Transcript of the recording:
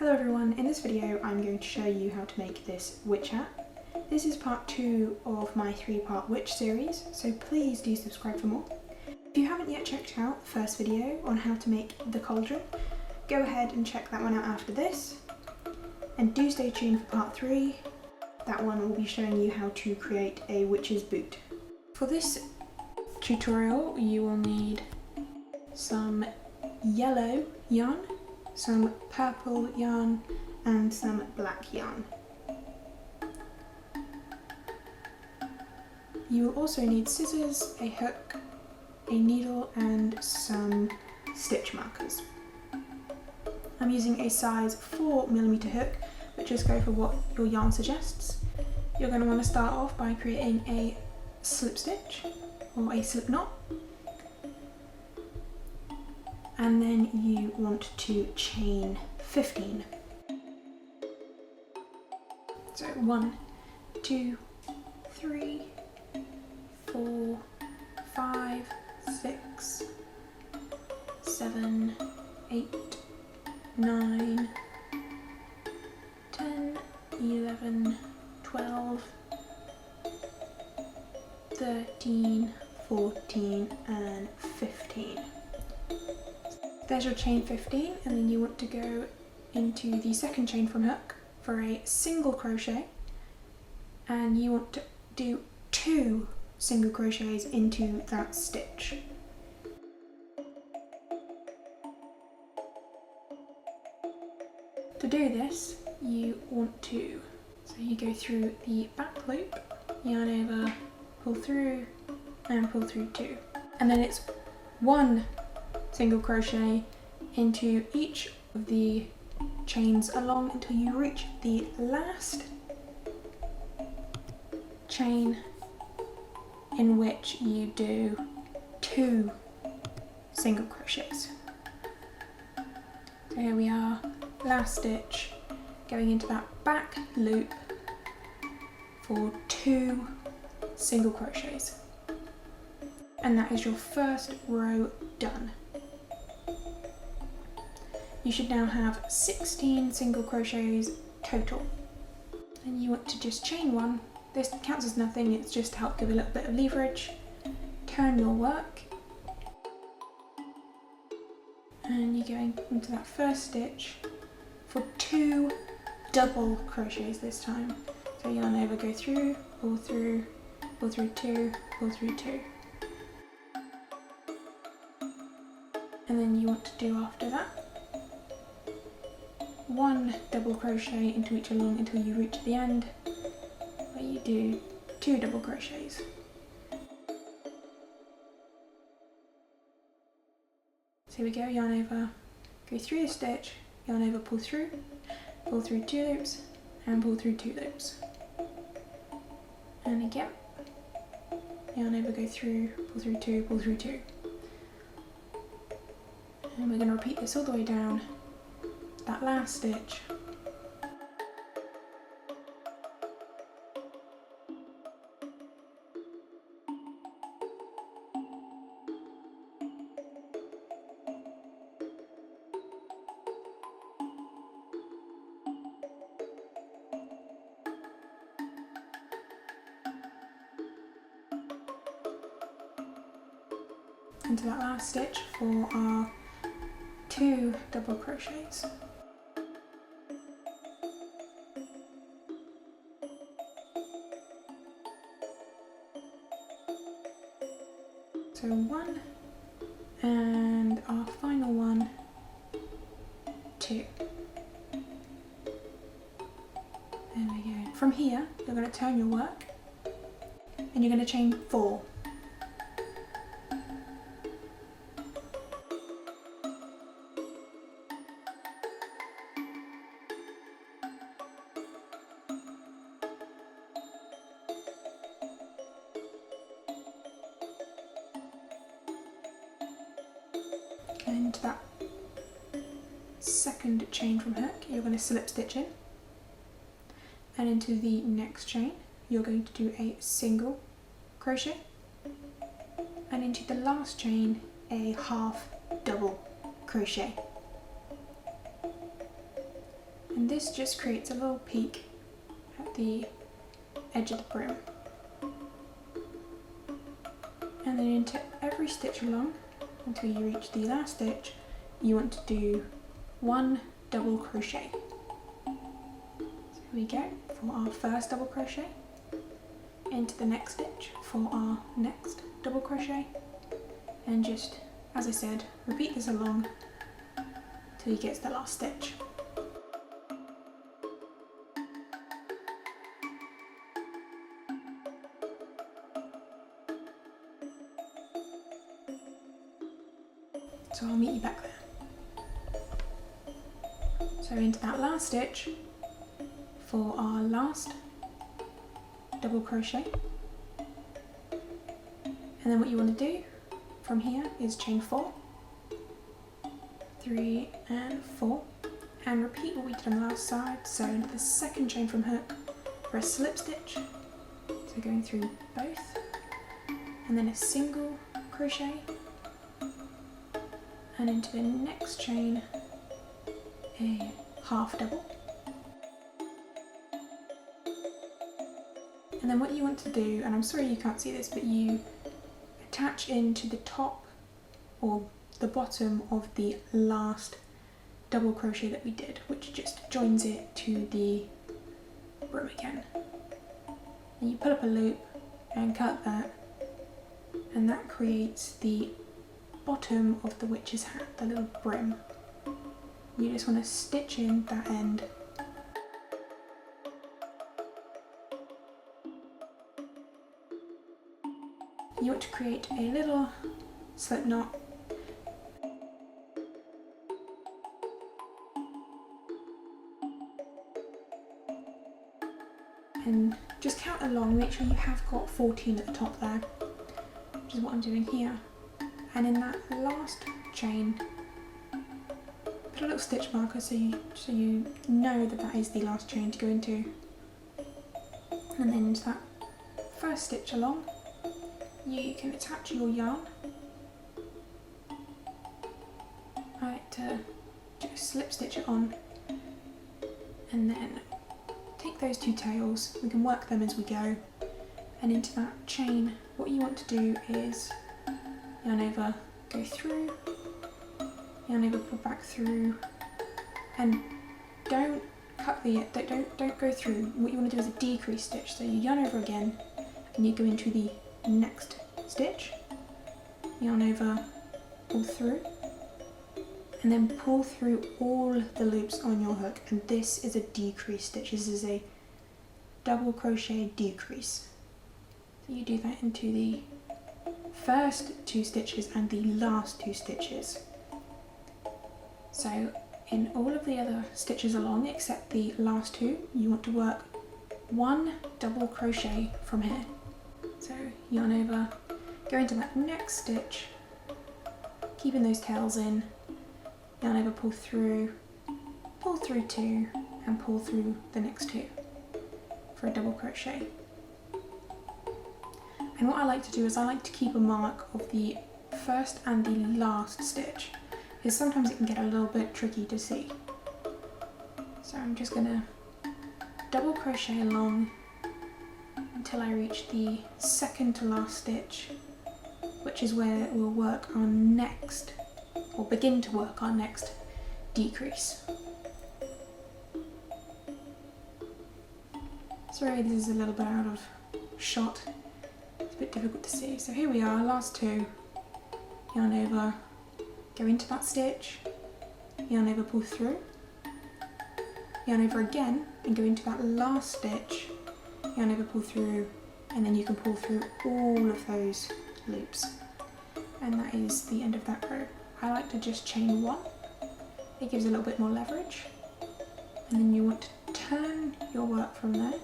Hello everyone, in this video I'm going to show you how to make this witch hat. This is part 2 of my 3-part witch series, so please do subscribe for more. If you haven't yet checked out the first video on how to make the cauldron, go ahead and check that one out after this. And do stay tuned for part 3, that one will be showing you how to create a witch's boot. For this tutorial you will need some yellow yarn, some purple yarn and some black yarn. You will also need scissors, a hook, a needle and some stitch markers. I'm using a size 4mm hook, but just go for what your yarn suggests. You're going to want to start off by creating a slip stitch or a slip knot. And then you want to chain 15. So 1, 2, 3, 4, 5, 6, 7, 8, 9, 10, 11, 12, 13, 14 and 15. There's your chain 15, and then you want to go into the second chain from hook for a single crochet, and you want to do 2 single crochets into that stitch. To do this, you want to, so you go through the back loop, yarn over, pull through and pull through 2, and then it's 1 single crochet into each of the chains along until you reach the last chain in which you do 2 single crochets. So here we are, last stitch, going into that back loop for 2 single crochets. And that is your first row done. You should now have 16 single crochets total. And you want to just chain 1. This counts as nothing, it's just to help give a little bit of leverage. Turn your work. And you're going into that first stitch for 2 double crochets this time. So yarn over, go through, pull through 2, pull through 2. And then you want to do after that 1 double crochet into each along until you reach the end, where you do 2 double crochets. So here we go, yarn over, go through the stitch, yarn over, pull through 2 loops and pull through 2 loops. And again, yarn over, go through, pull through 2, pull through 2. And we're going to repeat this all the way down that last stitch. Into that last stitch for our 2 double crochets. So 1 and our final one, 2. There we go. From here you're going to turn your work and you're going to chain 4. And into that second chain from hook you're going to slip stitch in, and into the next chain you're going to do a single crochet, and into the last chain a half double crochet. and this just creates a little peak at the edge of the brim. And then into every stitch along until you reach the last stitch, you want to do 1 double crochet. So here we go for our first double crochet, into the next stitch for our next double crochet, and just, as I said, repeat this along till you get to the last stitch. So I'll meet you back there. So into that last stitch for our last double crochet, and then what you want to do from here is chain 4, 3 and 4, and repeat what we did on the last side. So into the second chain from hook for a slip stitch, so going through both, and then a single crochet, and into the next chain a half double. And then what you want to do, and I'm sorry you can't see this, but you attach into the top or the bottom of the last double crochet that we did, which just joins it to the brim again. And you pull up a loop and cut that, and that creates the bottom of the witch's hat, the little brim. You just want to stitch in that end. You want to create a little slip knot, and just count along, make sure you have got 14 at the top there, which is what I'm doing here. And in that last chain, put a little stitch marker so you know that that is the last chain to go into. And then into that first stitch along, you can attach your yarn. I like to just slip stitch it on, and then take those 2 tails, we can work them as we go, and into that chain what you want to do is yarn over, go through, yarn over, pull back through, and don't cut the, don't go through. What you want to do is a decrease stitch, so you yarn over again and you go into the next stitch, yarn over, pull through, and then pull through all the loops on your hook, and this is a decrease stitch. This is a double crochet decrease. So you do that into the first 2 stitches and the last 2 stitches. So in all of the other stitches along except the last 2, you want to work 1 double crochet from here. So yarn over, go into that next stitch, keeping those tails in, yarn over, pull through 2 and pull through the next 2 for a double crochet. And what I like to do is I like to keep a mark of the first and the last stitch, because sometimes it can get a little bit tricky to see. So I'm just going to double crochet along until I reach the second to last stitch, which is where we'll work our next, or begin to work our next decrease. Sorry, this is a little bit out of shot. It's a bit difficult to see. So here we are, last 2, yarn over, go into that stitch, yarn over, pull through, yarn over again and go into that last stitch, yarn over, pull through, and then you can pull through all of those loops. And that is the end of that row. I like to just chain 1, it gives a little bit more leverage, and then you want to turn your work from there